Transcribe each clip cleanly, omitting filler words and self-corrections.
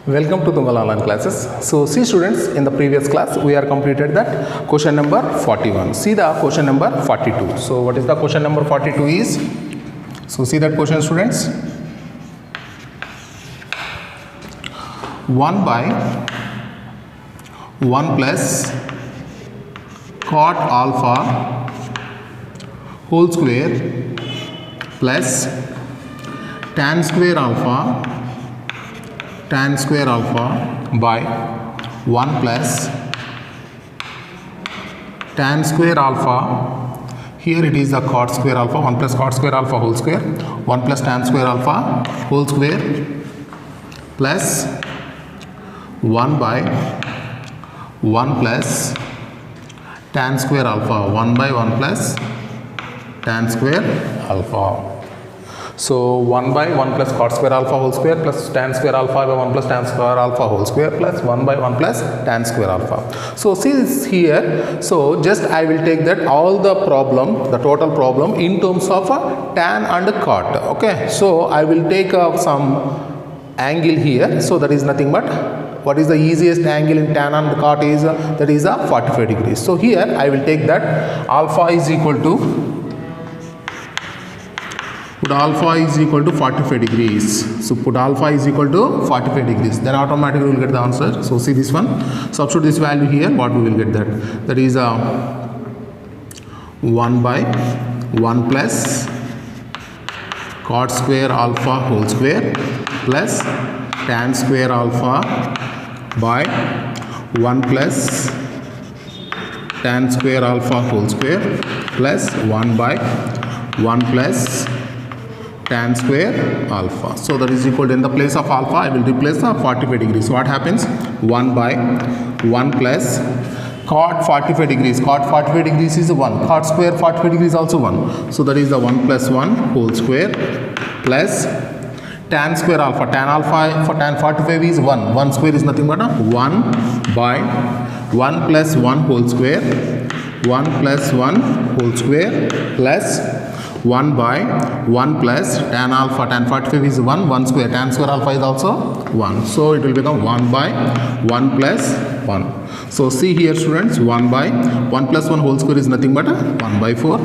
Welcome to Tungal Online Classes. So see students, in the previous class we are completed that question number 41. See the question number 42. So what is the question number 42 is? So see that question students. 1 by 1 plus cot alpha whole square plus tan square alpha by 1 plus tan square alpha, here it is the cot square alpha, 1 plus cot square alpha whole square, 1 plus tan square alpha whole square plus 1 by 1 plus tan square alpha, 1 by 1 plus tan square alpha. So 1 by 1 plus cot square alpha whole square plus tan square alpha by 1 plus tan square alpha whole square plus 1 by 1 plus tan square alpha. So see this here. So just I will take that all the problem, the total problem in terms of tan and cot. Okay. So I will take some angle here. So that is nothing but what is the easiest angle in tan and cot is that is 45 degrees. So here I will take that alpha is equal to put alpha is equal to 45 degrees. So put alpha is equal to 45 degrees. Then automatically we will get the answer. So see this one. Substitute this value here. What we will get that? That is 1 by 1 plus cot square alpha whole square plus tan square alpha by 1 plus tan square alpha whole square plus 1 by 1 plus tan square alpha. So that is equal to, in the place of alpha I will replace the 45 degrees. So what happens? 1 by 1 plus cot 45 degrees. Cot 45 degrees is 1. Cot square 45 degrees also 1. So that is the 1 plus 1 whole square plus tan square alpha. Tan alpha for tan 45 is 1. 1 square is nothing but 1 by 1 plus 1 whole square. 1 plus 1 whole square plus 1 by 1 plus tan alpha, tan 45 is 1, 1 square, tan square alpha is also 1. So it will become 1 by 1 plus 1. So see here students, 1 by 1 plus 1 whole square is nothing but 1 by 4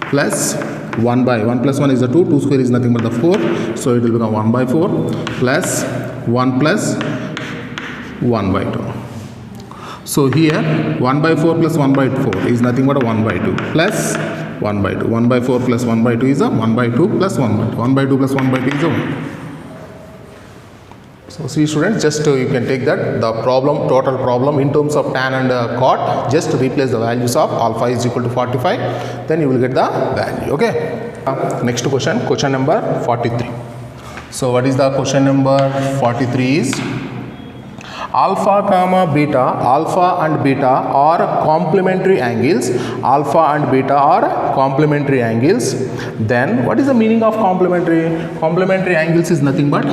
plus 1 by 1 plus 1 is the 2, 2 square is nothing but the 4. So it will become 1 by 4 plus 1 plus 1 by 2. So here 1 by 4 plus 1 by 4 is nothing but a 1 by 2 plus 1 by 2. 1 by 4 plus 1 by 2 is a 1 by 2 plus 1 by 2. 1 by 2 plus 1 by 2 is a 1. So see students, just you can take that the problem, total problem in terms of tan and cot, just replace the values of alpha is equal to 45, then you will get the value. Okay. Next question, question number 43. So what is the question number 43 is? Alpha comma beta, alpha and beta are complementary angles. Alpha and beta are complementary angles. Then what is the meaning of complementary? Complementary angles is nothing but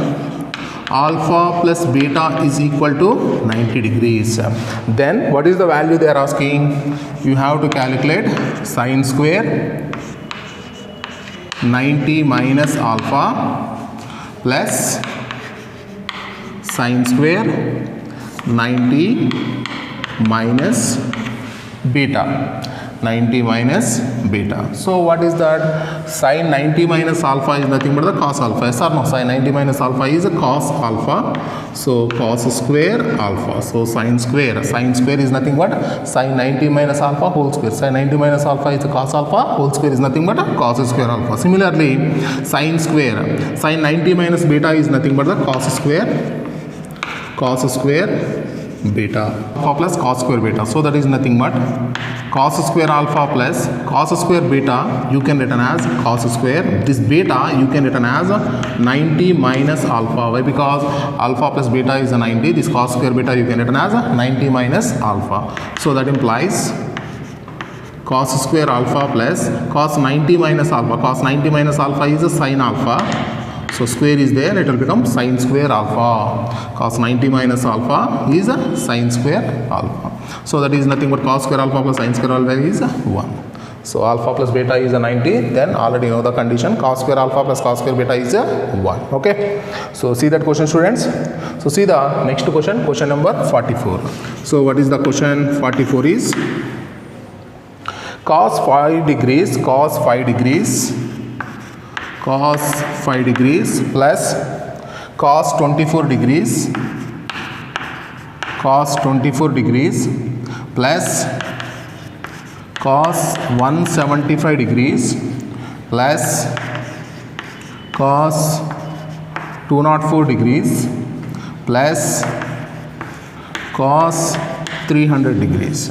alpha plus beta is equal to 90 degrees. Then what is the value they are asking? You have to calculate sine square 90 minus alpha plus sine square 90 minus beta. 90 minus beta. So what is that? Sine 90 minus alpha is nothing but the cos alpha. Yes or no? Sine 90 minus alpha is a cos alpha. So cos square alpha. So sine square. Sine square is nothing but sine 90 minus alpha whole square. Sine 90 minus alpha is a cos alpha. Whole square is nothing but a cos square alpha. Similarly, sine square. Sine 90 minus beta is nothing but the cos square beta. Alpha plus cos square beta. So that is nothing but cos square alpha plus cos square beta you can written as cos square. This beta you can written as 90 minus alpha. Why? Because alpha plus beta is a 90. This cos square beta you can written as 90 minus alpha. So that implies cos square alpha plus cos 90 minus alpha. Cos 90 minus alpha is a sin alpha. So square is there, it will become sin square alpha. Cos 90 minus alpha is a sin square alpha. So that is nothing but cos square alpha plus sin square alpha is 1. So alpha plus beta is a 90, then already know the condition, cos square alpha plus cos square beta is a 1. Okay. So see that question students. So see the next question, question number 44. So what is the question 44 is cos 5 degrees plus cos 24 degrees plus cos 175 degrees plus cos 204 degrees plus cos 300 degrees.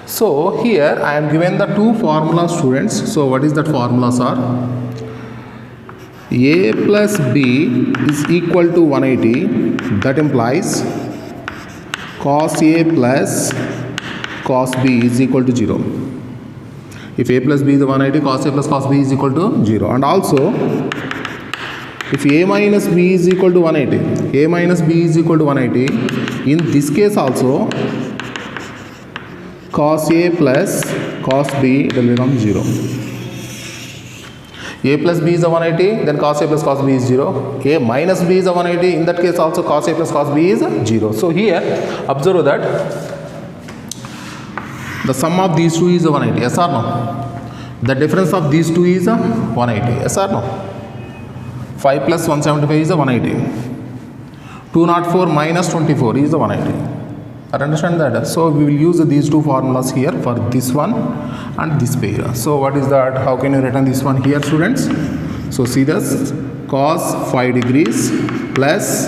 So here I am given the two formulas, students. So what is that formulas are? A plus B is equal to 180. That implies cos A plus cos B is equal to 0. If A plus B is 180, cos A plus cos B is equal to 0. And also, if A minus B is equal to 180, A minus B is equal to 180, in this case also, cos A plus cos B will become 0. A plus B is a 180, then cos A plus cos B is 0. A minus B is a 180, in that case also cos A plus cos B is 0. So here, observe that the sum of these two is 180, yes or no? The difference of these two is 180, yes or no? 5 plus 175 is 180. 204 minus 24 is 180. I understand that. So we will use these two formulas here for this one and this pair. So what is that? How can you write this one here, students? So see this, cos 5 degrees plus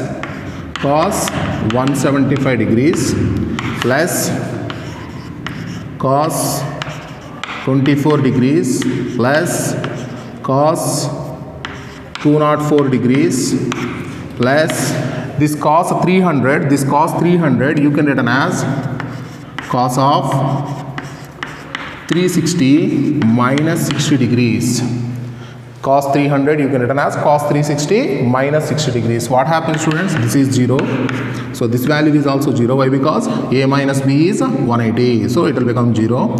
cos 175 degrees plus cos 24 degrees plus cos 204 degrees plus this cos 300 you can written as cos of 360 minus 60 degrees. Cos 300 you can written as cos 360 minus 60 degrees. What happens, students? This is 0. So this value is also 0. Why? Because A minus B is 180. So it will become 0.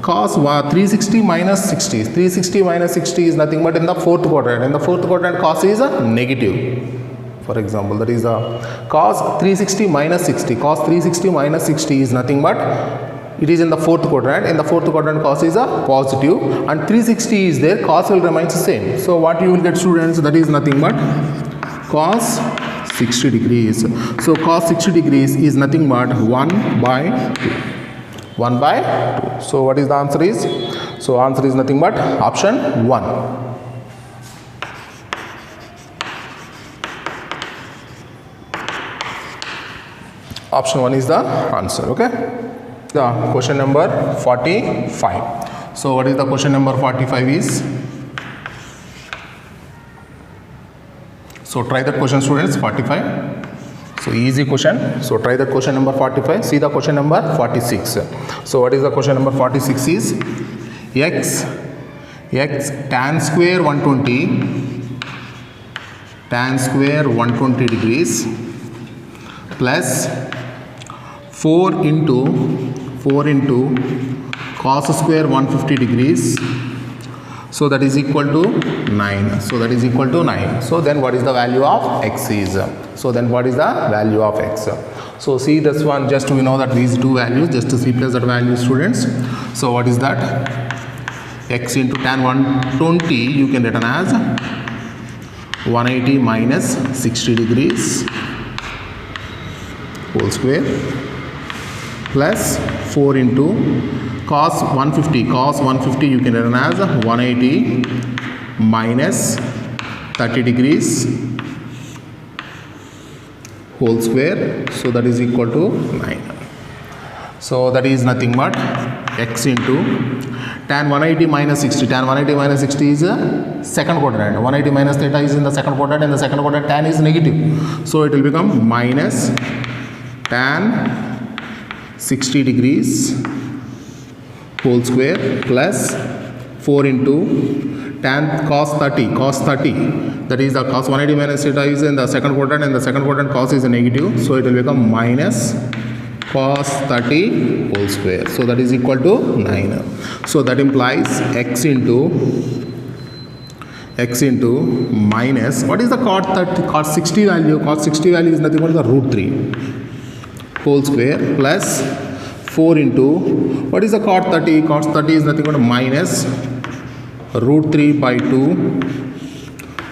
Cos 360 minus 60. 360 minus 60 is nothing but in the fourth quadrant. In the fourth quadrant, cos is negative. For example, that is cos 360 minus 60. Cos 360 minus 60 is nothing but it is in the fourth quadrant. In the fourth quadrant, cos is a positive, and 360 is there. Cos will remain the same. So what you will get, students? That is nothing but cos 60 degrees. So cos 60 degrees is nothing but 1 by 2. 1 by 2. So what is the answer is? So answer is nothing but option 1. Option 1 is the answer. Okay. The question number 45. So what is the question number 45 is? So try that question, students. 45. So easy question. So try that question number 45. See the question number 46. So what is the question number 46 is x tan square 120 degrees plus 4 into cos square 150 degrees. So that is equal to 9. So that is equal to 9. So then what is the value of x is? So then what is the value of x? So see this one, just we know that these two values, just to replace that value, students. So what is that? X into tan 120 you can written as 180 minus 60 degrees whole square plus 4 into cos 150 you can written as 180 minus 30 degrees whole square. So that is equal to 9. So that is nothing but x into tan 180 minus 60. Tan 180 minus 60 is second quadrant. 180 minus theta is in the second quadrant. In the second quadrant, tan is negative. So it will become minus tan 60 degrees whole square plus 4 into tan cos 30. That is the cos 180 minus theta is in the second quadrant. In the second quadrant, cos is a negative. So it will become minus cos 30 whole square. So that is equal to 9. So that implies x into x into minus, what is the cos 60 value? Cos 60 value is nothing but the root 3 whole square plus 4 into, what is the cot 30? Cos 30 is nothing but minus root 3 by 2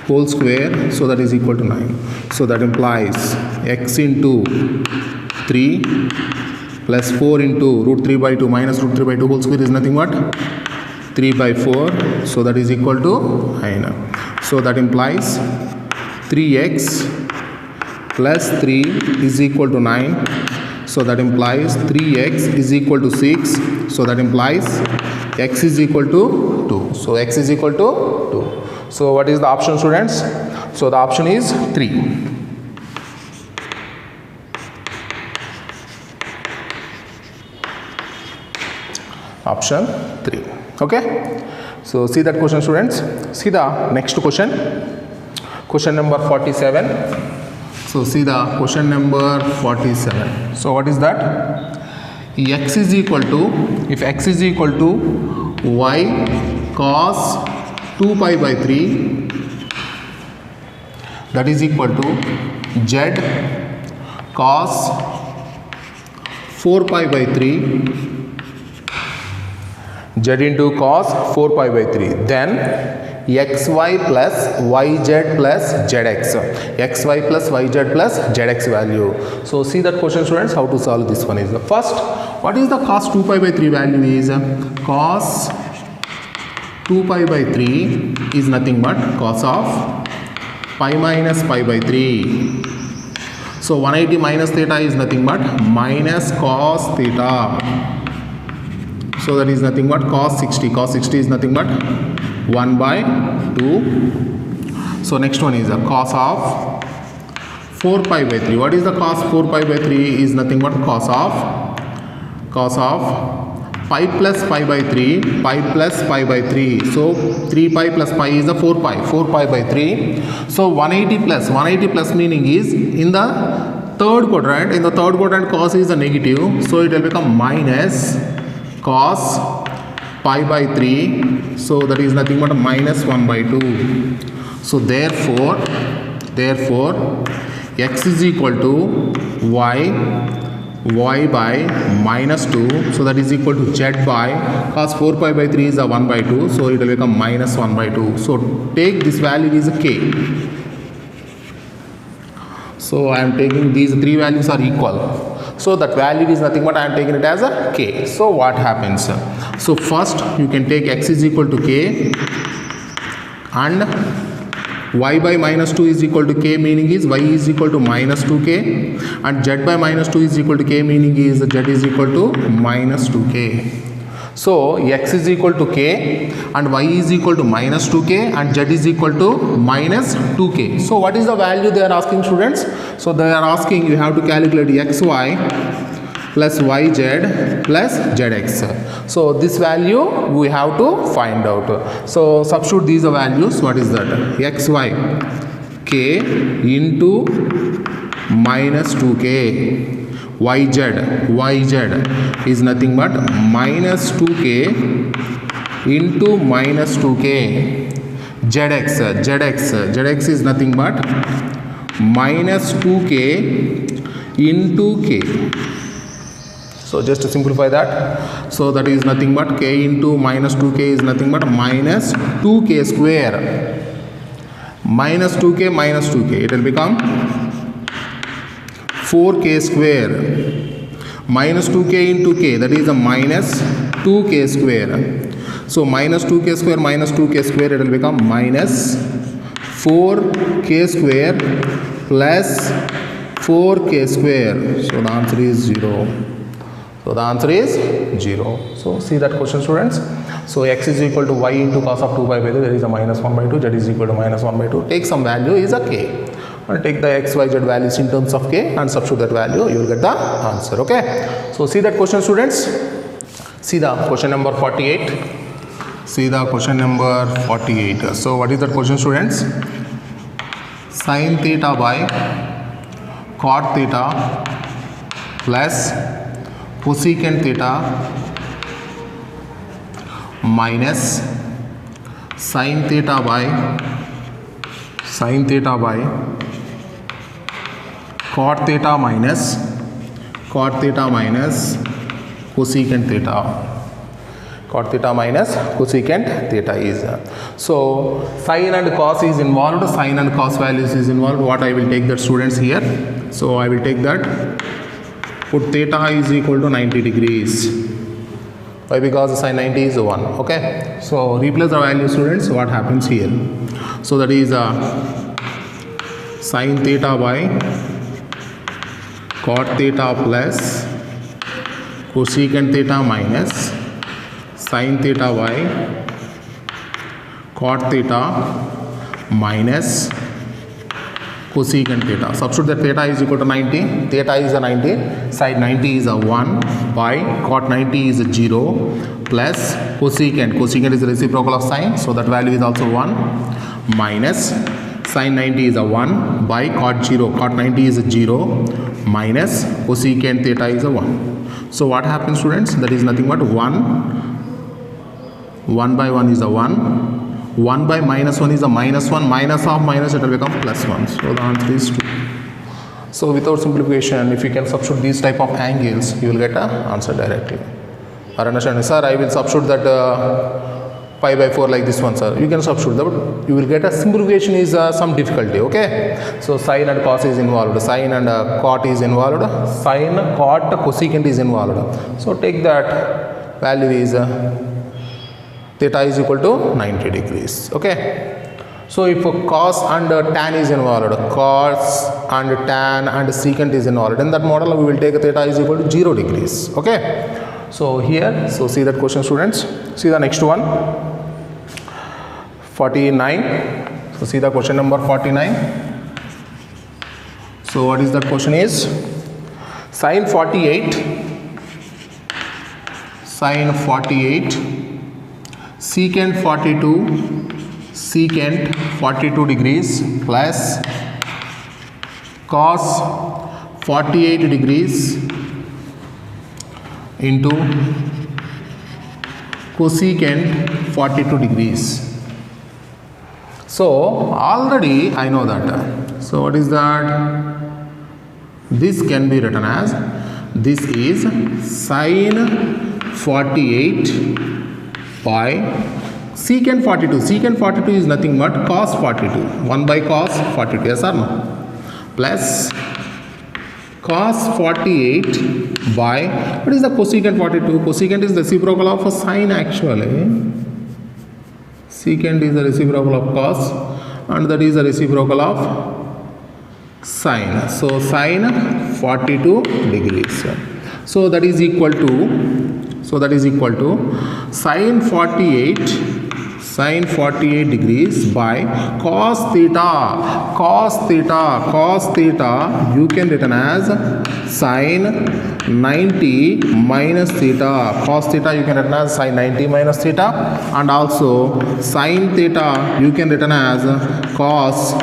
whole square, so that is equal to 9. So that implies x into 3 plus 4 into root 3 by 2 minus root 3 by 2 whole square is nothing but 3 by 4, so that is equal to 9. So that implies 3x plus 3 is equal to 9. So that implies 3x is equal to 6. So that implies x is equal to 2. So x is equal to 2. So what is the option, students? So the option is 3. Option 3. Okay. So see that question, students. See the next question. Question number 47. So see the question number 47. So what is that? X is equal to, if x is equal to y cos 2 pi by 3, that is equal to z cos 4 pi by 3, z into cos 4 pi by 3, then xy plus yz plus zx, xy plus yz plus zx value. So see that question, students, how to solve this one is, first, what is the cos 2 pi by 3 value is, cos 2 pi by 3 is nothing but cos of pi minus pi by 3. So 180 minus theta is nothing but minus cos theta. So that is nothing but cos 60. Cos 60 is nothing but 1 by 2. So next one is the cos of 4 pi by 3. What is the cos 4 pi by 3 is nothing but cos of pi plus pi by 3, pi plus pi by 3. So 3 pi plus pi is the 4 pi by 3. So 180 plus meaning is in the third quadrant. In the third quadrant, cos is a negative, so it will become minus cos pi by 3, so that is nothing but minus 1 by 2. So therefore x is equal to y by minus 2, so that is equal to z by cos 4 pi by 3 is a 1 by 2, so it will become minus 1 by 2. So take this value is a k. So I am taking these three values are equal. So that value is nothing but I am taking it as a k. So what happens? So first you can take x is equal to k and y by minus 2 is equal to k, meaning is y is equal to minus 2k, and z by minus 2 is equal to k, meaning is z is equal to minus 2k. So x is equal to k and y is equal to minus 2k and z is equal to minus 2k. So what is the value they are asking, students? So they are asking you have to calculate xy plus yz plus zx. So this value we have to find out. So substitute these values. What is that? xy k into minus 2k, yz is nothing but minus 2k into minus 2k, zx is nothing but minus 2k into k. So just to simplify that, so that is nothing but k into minus 2k is nothing but minus 2k square, minus 2k minus 2k, it will become 4k square, minus 2k into k, that is a minus 2k square. So minus 2k square minus 2k square, it will become minus 4k square plus 4k square. So the answer is 0. So the answer is 0. So see that question, students. So x is equal to y into cos of 2 pi by 2, there is a minus 1 by 2, z is equal to minus 1 by 2. Take some value is a k. And take the x, y, z values in terms of k and substitute that value, you will get the answer. Okay. So see that question, students. See the question number 48. See the question number 48. So what is that question, students? Sin theta by cot theta plus cosecant theta minus sin theta by sin theta by cot theta minus cosecant theta. Cot theta minus cosecant theta is. So sin and cos is involved, sin and cos values is involved. What I will take that, students, here. So I will take that, put theta is equal to 90 degrees. Why? Because sin 90 is 1. Okay. So replace the value, students. What happens here? So that is sin theta by cot theta plus cosecant theta minus sin theta by cot theta minus cosecant theta. Substitute that theta is equal to 90. Theta is a 90. Side 90 is a 1 by cot 90 is a 0 plus cosecant. Cosecant is the reciprocal of sine. So that value is also 1 minus sin 90 is a 1 by cot 0. Cot 90 is a 0 minus cosecant theta is a 1. So what happens, students? That is nothing but 1 by 1 is a 1. 1 by minus 1 is a minus 1. Minus of minus, it will become plus 1. So the answer is 2. So without simplification, if you can substitute these type of angles, you will get an answer directly. Are understanding? Sir, I will substitute that pi by 4 like this one, sir. You can substitute that, but you will get a simplification is some difficulty. Okay. So sin and cos is involved. Sin and cot is involved. Sin, cot, cosecant is involved. So take that value is theta is equal to 90 degrees. Okay. So if cos and tan is involved, cos and tan and secant is involved, in that model we will take theta is equal to 0 degrees. Okay. So here, so see that question, students. See the next one, 49. So see the question number 49. So what is that question is? Sin 48, secant 42 degrees plus cos 48 degrees into cosecant 42 degrees. So already I know that. So what is that? This can be written as, this is sin 48 by secant 42. Secant 42 is nothing but cos 42. 1 by cos 42. Yes or no? Plus cos 48 by, what is the cosecant 42? Cosecant is the reciprocal of a sine actually. Secant is the reciprocal of cos and that is the reciprocal of sine. So sine 42 degrees. So that is equal to, sine 48 degrees by cos theta. You can written as sine 90 minus theta. Cos theta you can written as sine 90 minus theta, and also sine theta you can written as cos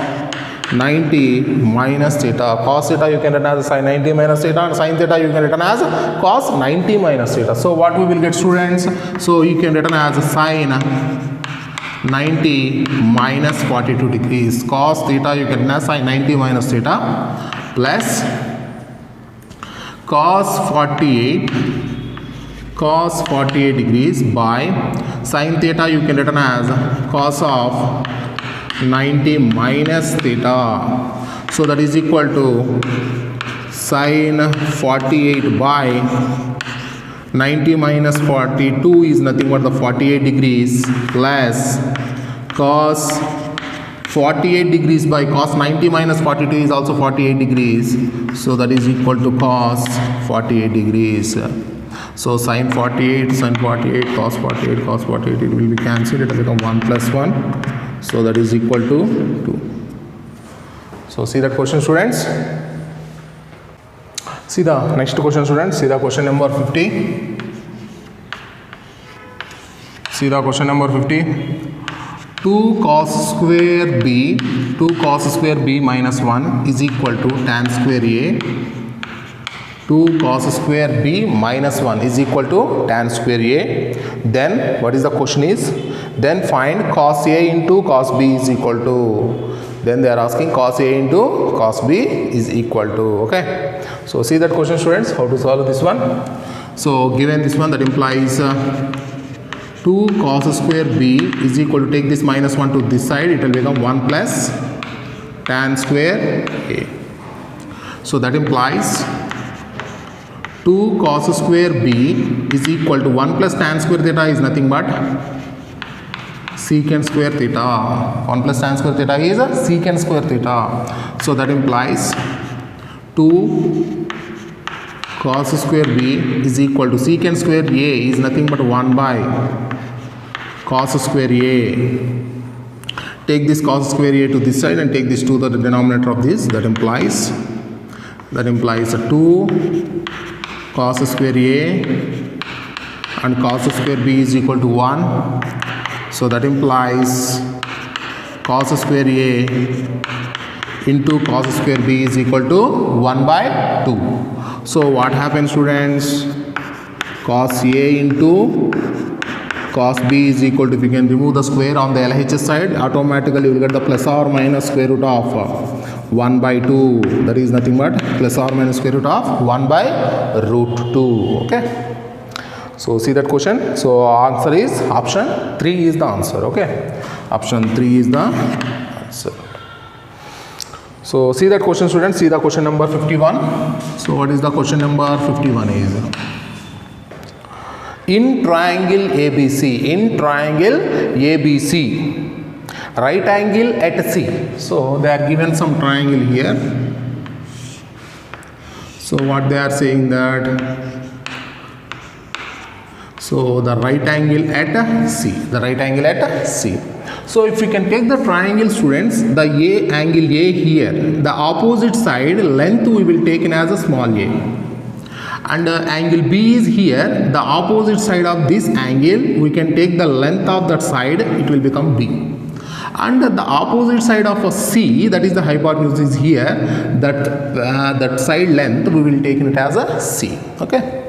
90 minus theta. Cos theta you can written as sine 90 minus theta, and sine theta you can written as cos 90 minus theta. So what we will get, students? So you can written as sine 90 minus 42 degrees. Cos theta you can written as sine 90 minus theta plus cos 48 degrees by sine theta you can written as cos of 90 minus theta. So that is equal to sine 48 by 90 minus 42 is nothing but the 48 degrees plus cos 48 degrees by cos 90 minus 42 is also 48 degrees. So that is equal to cos 48 degrees. So sin 48, cos 48, it will be cancelled. It will become 1 plus 1. So that is equal to 2. So see that question, students. See the next question, students. See the question number 50. See the question number 50. 2 cos square b minus 1 is equal to tan square a. 2 cos square b minus 1 is equal to tan square a. Then what is the question is? Then find cos a into cos b is equal to Then they are asking cos A into cos B is equal to, okay. So see that question, students, how to solve this one. So given this one, that implies 2 cos square B is equal to, take this minus 1 to this side, it will become 1 plus tan square A. So that implies 2 cos square B is equal to 1 plus tan square theta is nothing but secant square theta. 1 plus tan square theta is a secant square theta. So that implies 2 cos square B is equal to secant square A is nothing but 1 by cos square A. Take this cos square A to this side and take this to the denominator of this. That implies 2 cos square A and cos square B is equal to 1. So that implies cos square A into cos square B is equal to 1 by 2. So what happens, students? Cos A into cos B is equal to, if you can remove the square on the LHS side, automatically you will get the plus or minus square root of 1 by 2. That is nothing but plus or minus square root of 1 by root 2. Okay. So see that question. So answer is option 3 is the answer. Okay. Option 3 is the answer. So see that question, students. See the question number 51. So what is the question number 51 is? In triangle ABC, right angle at C. So they are given some triangle here. So what they are saying that, so the right angle at C, So if we can take the triangle, students, the angle A here, the opposite side length we will take in as a small a. And angle B is here, the opposite side of this angle, we can take the length of that side, it will become B. And the opposite side of a C, that is the hypotenuse is here, that side length we will take it as a C. Okay.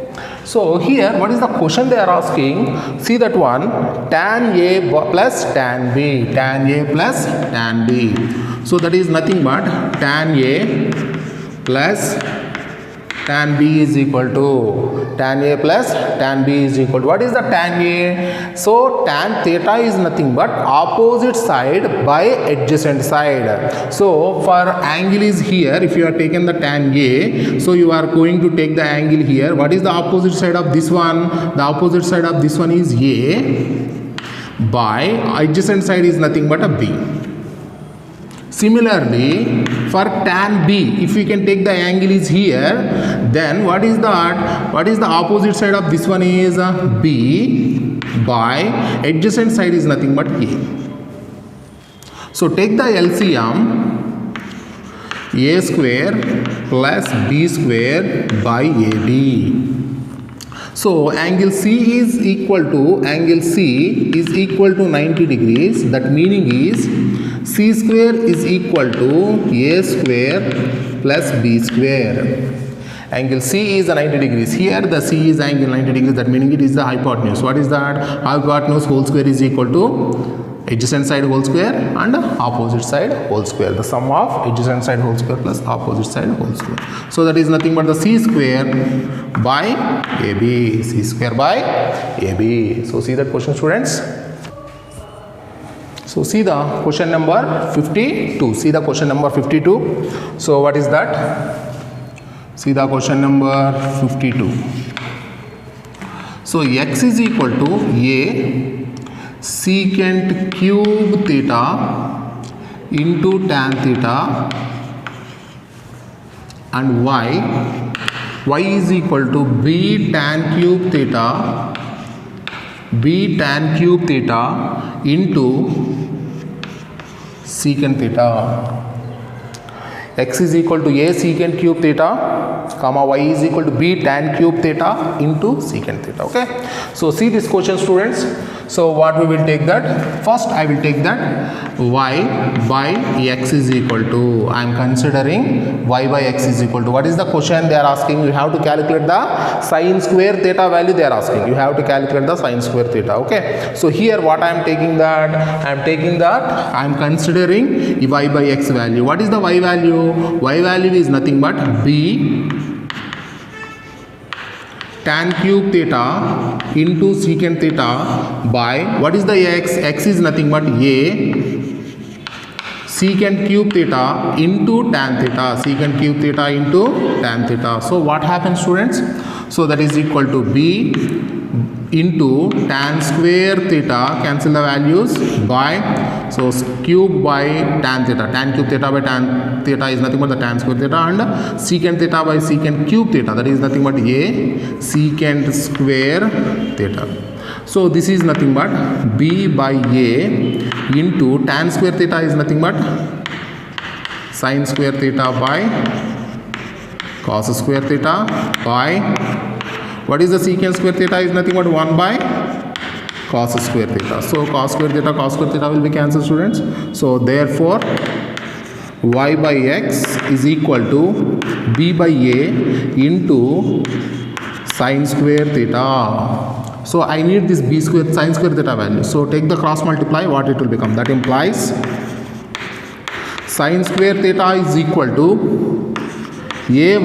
So here, what is the question they are asking? See that one, tan A plus tan B, So that is nothing but tan A plus tan B is equal to, what is the tan A? So tan theta is nothing but opposite side by adjacent side. So for angle is here, if you are taken the tan A, so you are going to take the angle here. What is the opposite side of this one? The opposite side of this one is A by adjacent side is nothing but a B. Similarly, for tan B, if we can take the angle is here, then what is that? What is the opposite side of this one is B by adjacent side is nothing but A. So take the LCM, A square plus B square by AB. So angle C is equal to 90 degrees. That meaning is C square is equal to A square plus B square. Angle C is 90 degrees. Here the C is angle 90 degrees. That meaning it is the hypotenuse. What is that? Hypotenuse whole square is equal to adjacent side whole square and opposite side whole square. The sum of adjacent side whole square plus opposite side whole square. So that is nothing but the C square by AB. C square by AB. So see that question, students. So see the question number 52. See the question number 52. So what is that? See the question number 52. So x is equal to A secant cube theta into tan theta and y is equal to b tan cube theta into secant theta. x is equal to a secant cube theta comma y is equal to b tan cube theta into secant theta. Okay, so see this question, students. So what we will take that, first I will take that y by x is equal to, I am considering y by x is equal to, what is the question they are asking? You have to calculate the sine square theta value they are asking. You have to calculate the sine square theta. Okay, so here what I am taking that, I am considering y by x value. What is the y value? Y value is nothing but b tan cube theta into secant theta by, what is the x? X is nothing but a secant cube theta into tan theta, secant cube theta into tan theta. So what happens, students? So that is equal to b into tan square theta, cancel the values, by, so cube by tan theta, tan cube theta by tan theta is nothing but the tan square theta, and secant theta by secant cube theta, that is nothing but a secant square theta. So this is nothing but b by a into tan square theta is nothing but sine square theta by cos square theta by, what is the secant square theta is nothing but 1 by cos square theta. So cos square theta will be cancelled, students. So therefore y by x is equal to b by a into sine square theta. So I need this b square sine square theta value. So take the cross multiply, what it will become? That implies sine square theta is equal to ay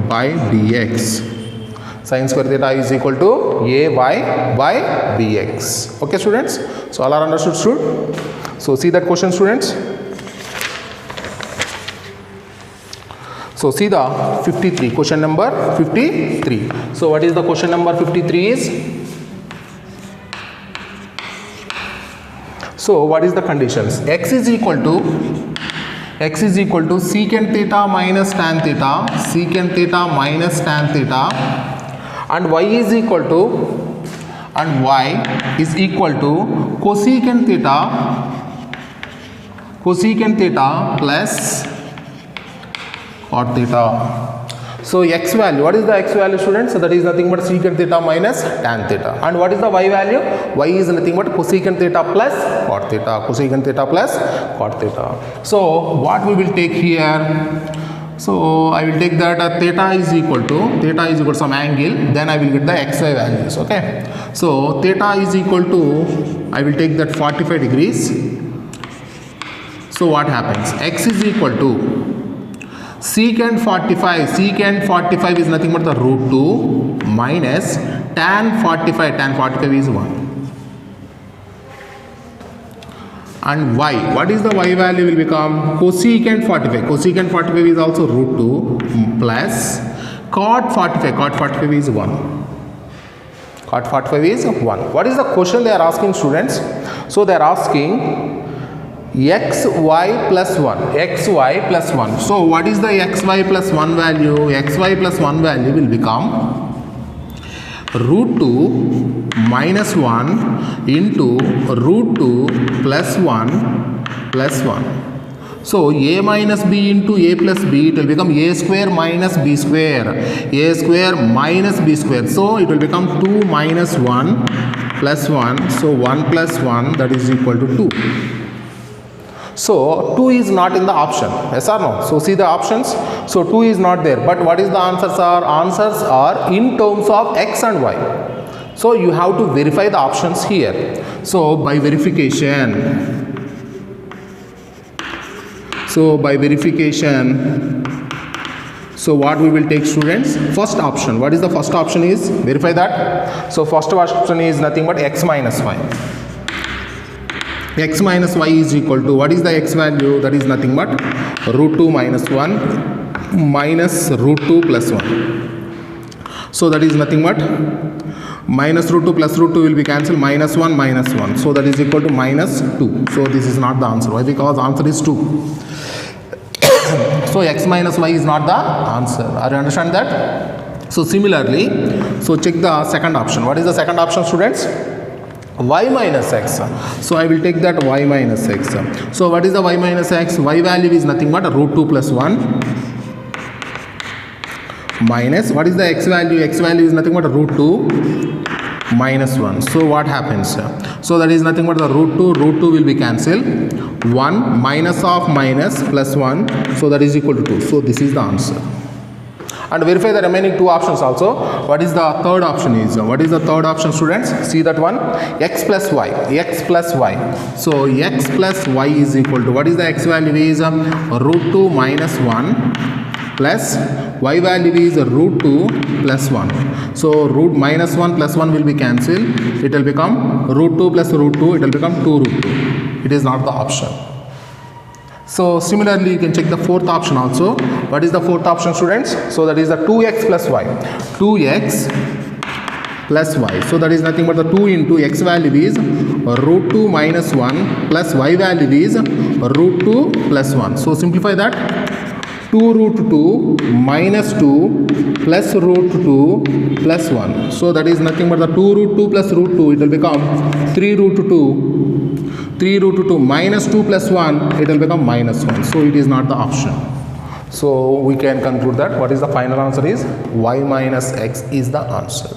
by bx. Sine square theta is equal to ay by bx. Okay, students. So all are understood? So see that question, students. So see the 53, question number 53. So what is the question number 53 is? So what is the conditions? X is equal to secant theta minus tan theta, secant theta minus tan theta, and y is equal to cosecant theta plus cot theta. So x value, what is the x value, students? So that is nothing but secant theta minus tan theta. And what is the y value? Y is nothing but cosecant theta plus cot theta. Cosecant theta plus cot theta. So what we will take here? So I will take that theta is equal to some angle, then I will get the xy values. Okay. So theta is equal to, I will take that 45 degrees. So what happens? X is equal to secant 45 is nothing but the root 2 minus tan 45 is 1. And y, what is the y value will become? Cosecant 45 is also root 2 plus cot 45 is 1. Cot 45 is 1. What is the question they are asking, students? So they are asking xy plus 1. So what is the xy plus 1 value? Xy plus 1 value will become root 2 minus 1 into root 2 plus 1. So a minus b into a plus b, it will become a square minus b square. So it will become 2 minus 1 plus 1. So 1 plus 1, that is equal to 2. So 2 is not in the option, yes or no? So see the options. So 2 is not there, but what is the answers are? Answers are in terms of x and y. So you have to verify the options here. So by verification, so what we will take, students? First option. What is the first option is? Verify that. So first option is nothing but x minus y. X minus y is equal to, what is the x value? That is nothing but root 2 minus 1 minus root 2 plus 1. So that is nothing but minus root 2 plus root 2 will be cancelled, minus 1. So that is equal to minus 2. So this is not the answer. Why? Because answer is 2. So x minus y is not the answer. Are you understand that? So similarly, so check the second option. What is the second option, students? y minus x. So I will take that y minus x. So what is the y minus x? Y value is nothing but root 2 plus 1 minus, what is the x value? X value is nothing but root 2 minus 1. So what happens? So that is nothing but the root 2 will be cancelled. 1 minus of minus plus 1, so that is equal to 2. So this is the answer. And verify the remaining two options also. What is the third option is? What is the third option, students? See that one, x plus y, x plus y. So x plus y is equal to, what is the x value is? Root 2 minus 1 plus y value is root 2 plus 1. So root minus 1 plus 1 will be cancelled. It will become root 2 plus root 2. It will become 2 root 2. It is not the option. So similarly, you can check the fourth option also. What is the fourth option, students? So that is the 2x plus y. 2x plus y. So that is nothing but the 2 into x value is root 2 minus 1 plus y value is root 2 plus 1. So simplify that. 2 root 2 minus 2 plus root 2 plus 1. So that is nothing but the 2 root 2 plus root 2. It will become 3 root 2. 3 root 2 minus 2 plus 1. It will become minus 1. So it is not the option. So we can conclude that what is the final answer is y minus x is the answer.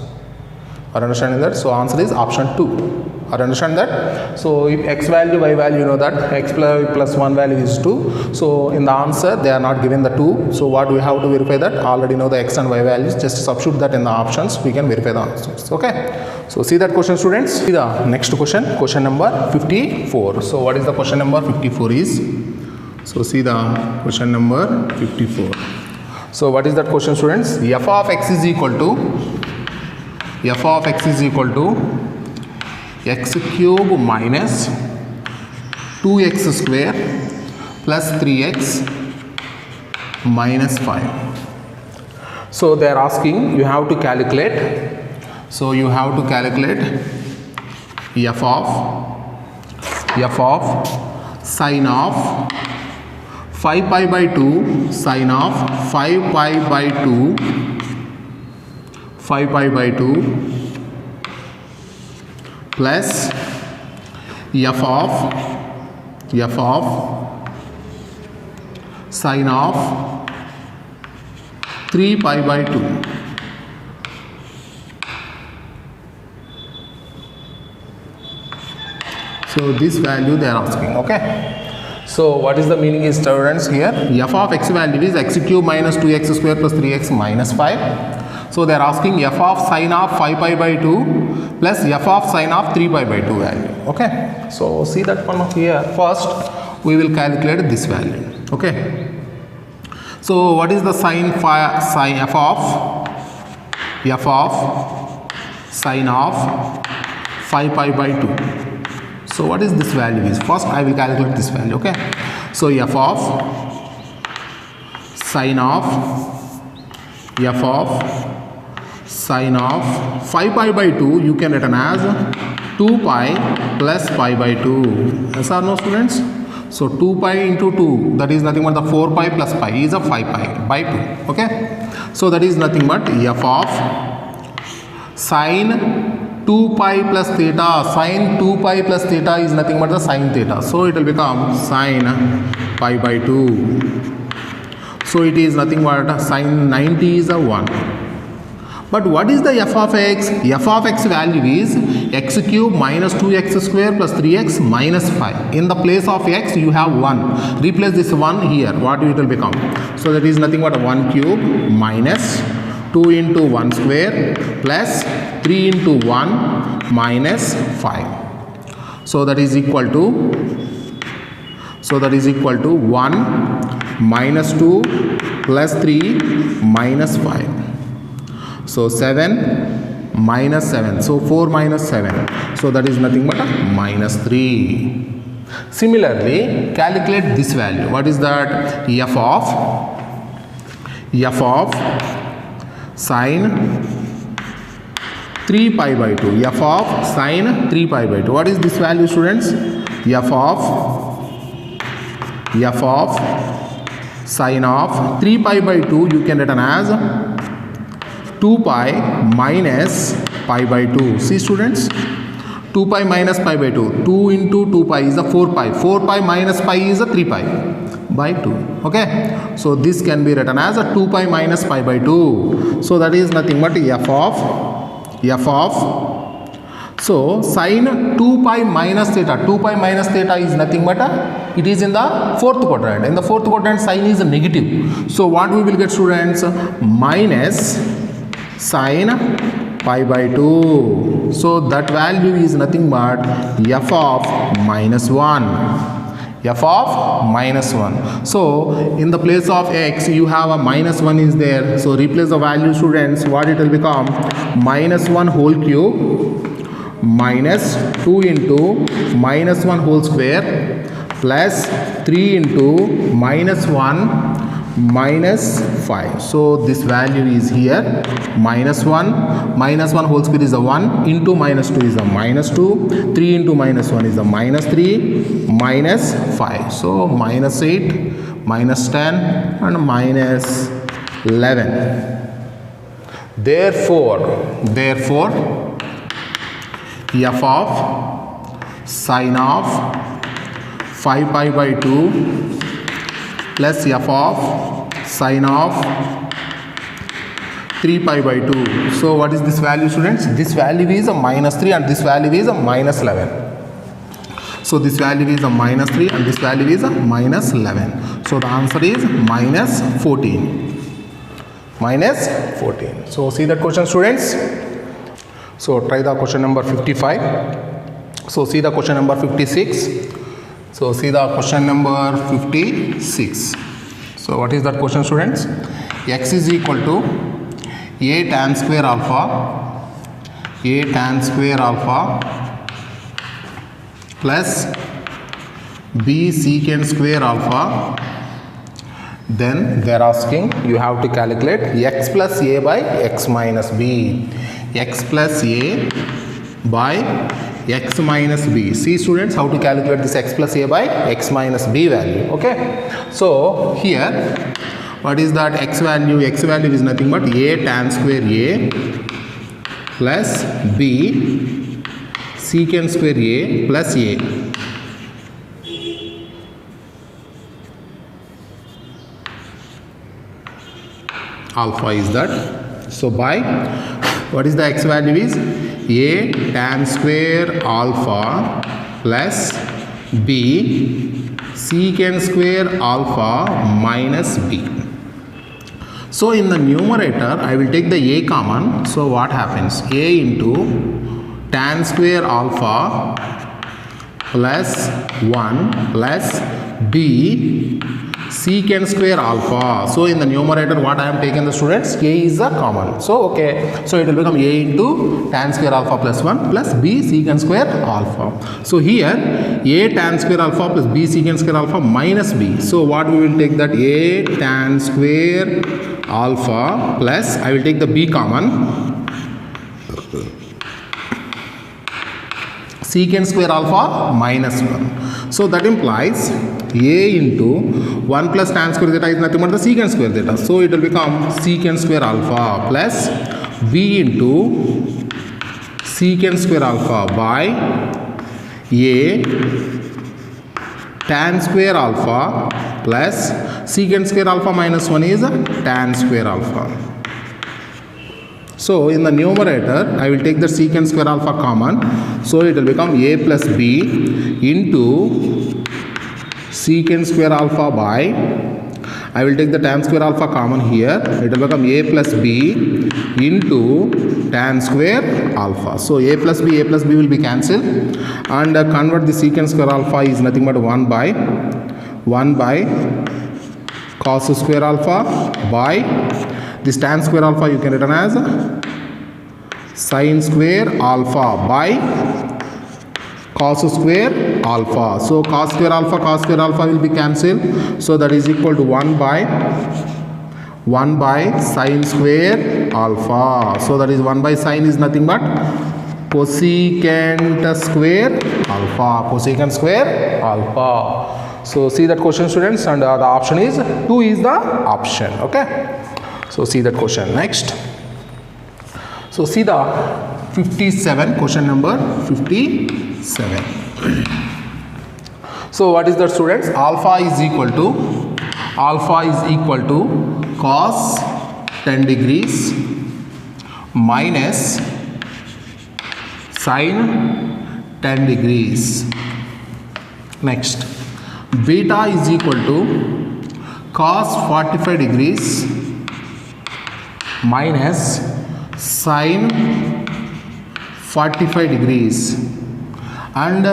Are understanding that? So answer is option 2. Are understand that? So if x value, y value, you know that x plus 1 value is 2. So in the answer they are not given the 2. So what we have to verify that? Already know the x and y values. Just substitute that in the options. We can verify the answers. Okay. So see that question, students. See the next question. Question number 54. So what is the question number 54 is? So see the question number 54. So what is that question, students? F of x is equal to x cube minus 2x square plus 3x minus 5. So they are asking, you have to calculate. So you have to calculate f of sine of 5 pi by 2 sine of 5 pi by 2 plus f of sine of 3 pi by 2. So this value they are asking. Okay. So what is the meaning is, students, here f of x value is x cube minus 2x square plus 3x minus 5. So they are asking f of sine of 5 pi by 2 plus f of sine of 3 pi by 2 value. Okay. So see that one here. First we will calculate this value. Okay. So what is the sine f of sine of 5 pi by 2? So what is this value is? First I will calculate this value. Okay. So f of sine of 5 pi by 2 you can written as 2 pi plus pi by 2. Yes or no, students? So 2 pi into 2, that is nothing but the 4 pi plus pi is a 5 pi by 2. Okay. So that is nothing but f of sine 2 pi plus theta. Sine 2 pi plus theta is nothing but the sine theta. So it will become sine pi by 2. So it is nothing but sine 90 is a 1. But what is the f of x? F of x value is x cube minus 2x square plus 3x minus 5. In the place of x you have 1. Replace this 1 here. What it will become? So that is nothing but 1 cube minus 2 into 1 square plus 3 into 1 minus 5. So that is equal to 1 minus 2 plus 3 minus 5. So 7 minus 7. So 4 minus 7. So that is nothing but a minus 3. Similarly, calculate this value. What is that? F of sine 3 pi by 2. F of sine 3 pi by 2. What is this value, students? F of sine of 3 pi by 2 you can written as 2 pi minus pi by 2. See, students, 2 pi minus pi by 2. 2 into 2 pi is a 4 pi. 4 pi minus pi is a 3 pi by 2. Okay. So this can be written as a 2 pi minus pi by 2. So that is nothing but f of so sin 2 pi minus theta. 2 pi minus theta is nothing but it is in the fourth quadrant. In the fourth quadrant sin is negative. So what we will get, students? Minus sin pi by 2. So that value is nothing but f of minus 1. F of minus 1. So in the place of x you have a minus 1 is there. So replace the value, students. What it will become? Minus 1 whole cube minus 2 into minus 1 whole square plus 3 into minus 1 minus 5. So this value is here minus 1 whole square is a 1 into minus 2 is a minus 2, 3 into minus 1 is a minus 3 minus 5. So minus 8 minus 10 and minus 11. Therefore f of sin of 5 pi by 2 plus f of sin of 3 pi by 2. So what is this value, students? This value is a minus 3 and this value is a minus 11. So this value is a minus 3 and this value is a minus 11. So the answer is minus 14. Minus 14. So see that question, students. So try the question number 55. So see the question number 56. So see the question number 56. So what is that question, students? X is equal to a tan square alpha plus b secant square alpha. Then they are asking you have to calculate x plus a by x minus b. X plus a by x minus b. See, students, how to calculate this x plus a by x minus b value. Okay. So here what is that x value? X value is nothing but a tan square a plus b secant square a plus a. Alpha is that. So by what is the x value is a tan square alpha plus b secant square alpha minus b. So in the numerator I will take the a common. So what happens? A into tan square alpha plus 1 plus b secant square alpha. So in the numerator what I am taking, the students, a is a common. So okay, so it will become a into tan square alpha plus 1 plus b secant square alpha. So here a tan square alpha plus b secant square alpha minus b. So what we will take, that a tan square alpha plus, I will take the b common, secant square alpha minus 1. So that implies a into 1 plus tan square theta is nothing but the secant square theta. So it will become secant square alpha plus b into secant square alpha by a tan square alpha plus secant square alpha minus 1 is tan square alpha. So in the numerator I will take the secant square alpha common. So it will become a plus b into secant square alpha by, I will take the tan square alpha common here. It will become a plus b into tan square alpha. So a plus b will be cancelled and convert the secant square alpha is nothing but 1 by cos square alpha by this tan square alpha you can written as sin square alpha by cos square alpha. So cos square alpha will be cancelled. So that is equal to 1 by sin square alpha. So that is 1 by sin is nothing but cosecant square alpha. So see that question, students, and the option is 2 is the option. Okay. So see that question next. So see the 57, question number 57. So what is that, students? Alpha is equal to cos 10 degrees minus sin 10 degrees. Next, beta is equal to cos 45 degrees minus sin 45 degrees, and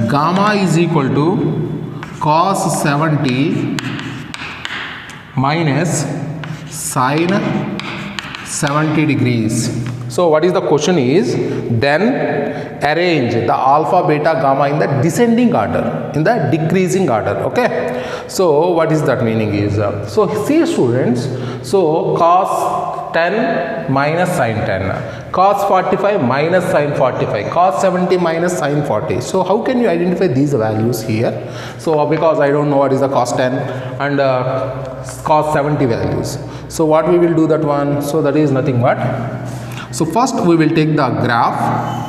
gamma is equal to cos 70 minus sin 70 degrees. So what is the question is, then arrange the alpha, beta, gamma in the descending order, in the decreasing order. Okay, so what is that meaning is, so see students, so cos 10 minus sin 10, cos 45 minus sin 45, cos 70 minus sin 40. So how can you identify these values here? So because I don't know what is the cos 10 and cos 70 values, so what we will do that one? So that is nothing but, so first we will take the graph.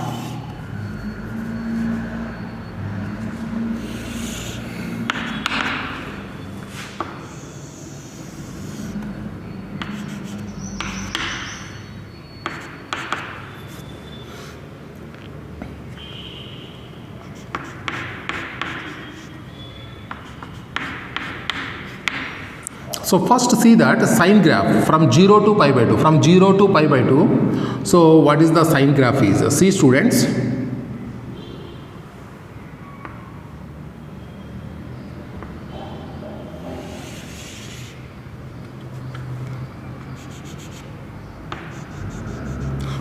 So first see that sine graph from 0 to pi by 2, from 0 to pi by 2. So what is the sine graph is? See students,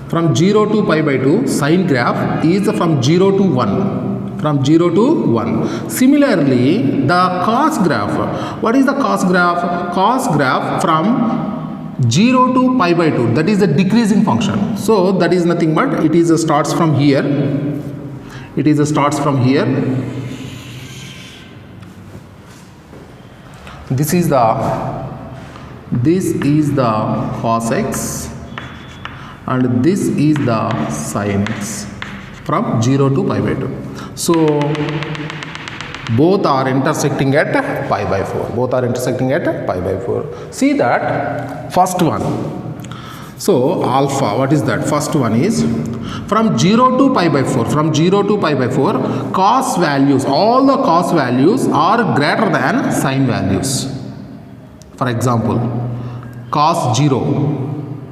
from 0 to pi by 2, sine graph is from 0 to 1. From 0 to 1. Similarly, the cos graph. What is the cos graph? Cos graph from 0 to pi by 2. That is the decreasing function. So that is nothing but it is starts from here. It is starts from here. This is the cos x, and this is the sin x from 0 to pi by 2. So both are intersecting at pi by 4. Both are intersecting at pi by 4. See that first one. So alpha, what is that? First one is from 0 to pi by 4. From 0 to pi by 4, cos values, all the cos values are greater than sin values. For example, cos 0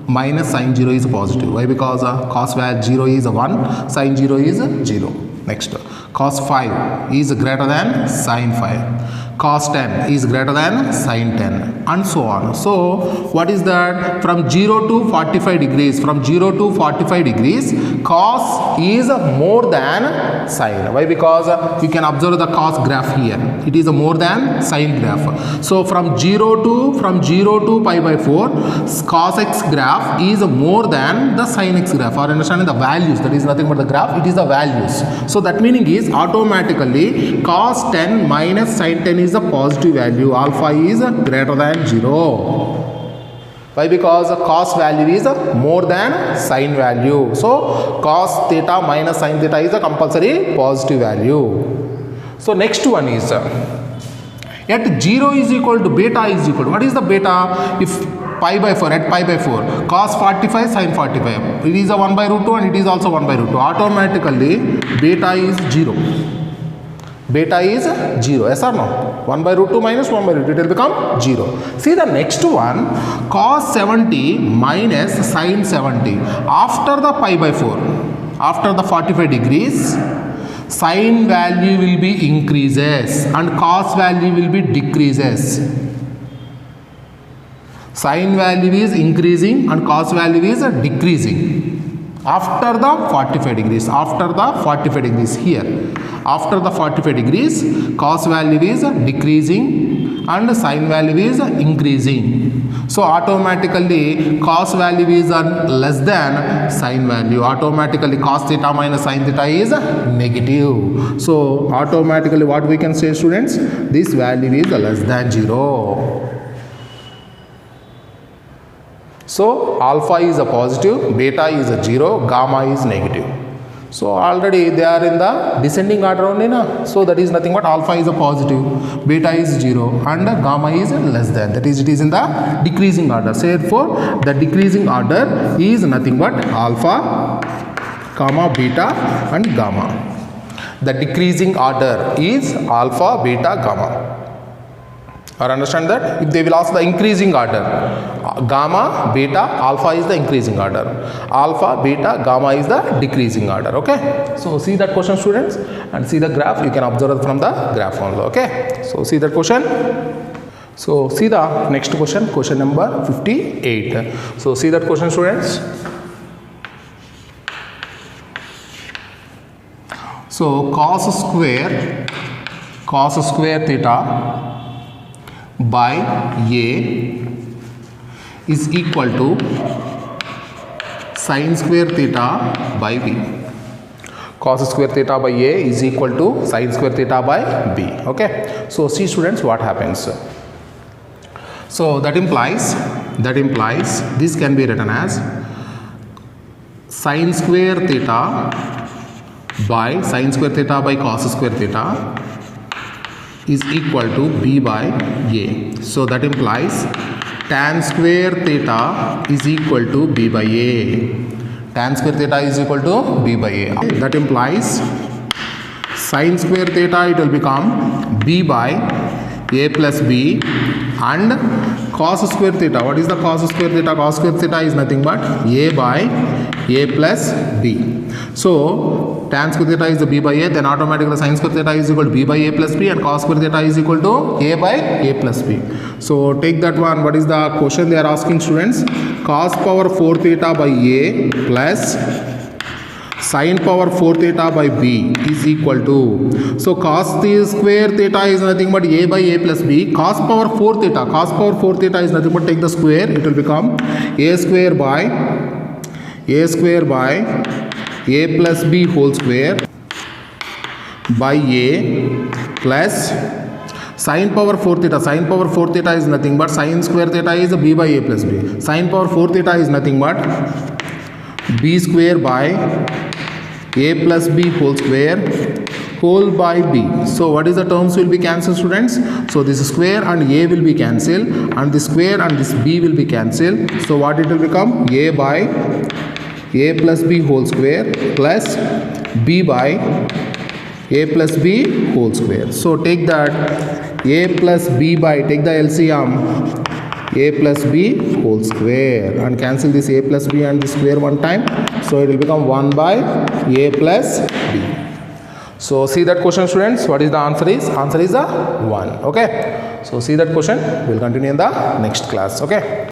minus sin 0 is positive. Why? Because cos 0 is 1, sin 0 is 0. Next, cos 5 is greater than sin 5, cos 10 is greater than sin 10, and so on. So what is that? From 0 to 45 degrees, from 0 to 45 degrees, cos is more than sin. Why? Because you can observe the cos graph here. It is more than sin graph. So from 0 to pi by 4, cos x graph is more than the sin x graph. Or understanding the values, that is nothing but the graph, it is the values. So that meaning is automatically cos 10 minus sin 10 is a positive value. Alpha is greater than 0. Why? Because cos value is more than sin value. So cos theta minus sin theta is a compulsory positive value. So next one is at 0 is equal to beta is equal to, what is the beta? If pi by 4, at pi by 4, cos 45 sin 45, it is a 1 by root 2 and it is also 1 by root 2. Automatically beta is 0. Beta is 0, yes or no? 1 by root 2 minus 1 by root 2, it will become 0. See the next one, cos 70 minus sin 70. After the pi by 4, after the 45 degrees, sin value will be increases and cos value will be decreases. Sin value is increasing and cos value is decreasing after the 45 degrees. After the 45 degrees here, after the 45 degrees, cos value is decreasing and sin value is increasing. So automatically cos value is less than sin value. Automatically cos theta minus sin theta is negative. So automatically what we can say, students? This value is less than 0. So alpha is a positive, beta is a 0, gamma is negative. So already they are in the descending order only na. So that is nothing but alpha is a positive, beta is 0 and gamma is less than. That is, it is in the decreasing order. So therefore the decreasing order is nothing but alpha, comma, beta and gamma. The decreasing order is alpha, beta, gamma. Or understand that? If they will ask the increasing order, gamma, beta, alpha is the increasing order. Alpha, beta, gamma is the decreasing order. Okay. So see that question, students, and see the graph. You can observe from the graph only. Okay. So see that question. So see the next question, question number 58. So see that question, students. So cos square theta by A is equal to sin square theta by B. Cos square theta by A is equal to sin square theta by B. Okay. So see, students, what happens. So that implies this can be written as sin square theta by cos square theta is equal to B by A. So that implies tan square theta is equal to B by A. Tan square theta is equal to B by A. That implies sin square theta, it will become B by A plus B, and cos square theta, what is the cos square theta? Cos square theta is nothing but A by A plus B. So tan square theta is the B by A, then automatically sin square theta is equal to B by A plus B, and cos square theta is equal to A by A plus B. So take that one. What is the question they are asking, students? Cos power 4 theta by A plus sin power 4 theta by B is equal to, so cos square theta is nothing but A by A plus B. Cos power 4 theta is nothing but take the square, it will become A square by A plus B whole square by A plus sin power 4 theta. Sin power 4 theta is nothing but sin square theta is B by A plus B. Sin power 4 theta is nothing but B square by A plus B whole square whole by B. So what is the terms will be cancelled, students? So this square and A will be cancelled, and this square and this B will be cancelled. So what it will become? A by A plus B whole square plus B by A plus B whole square. So take that A plus B by, take the LCM, A plus B whole square, and cancel this A plus B and this square one time. So it will become 1 by A plus B. So see that question, students. What is the answer is? Answer is the 1. Okay. So see that question. We will continue in the next class. Okay.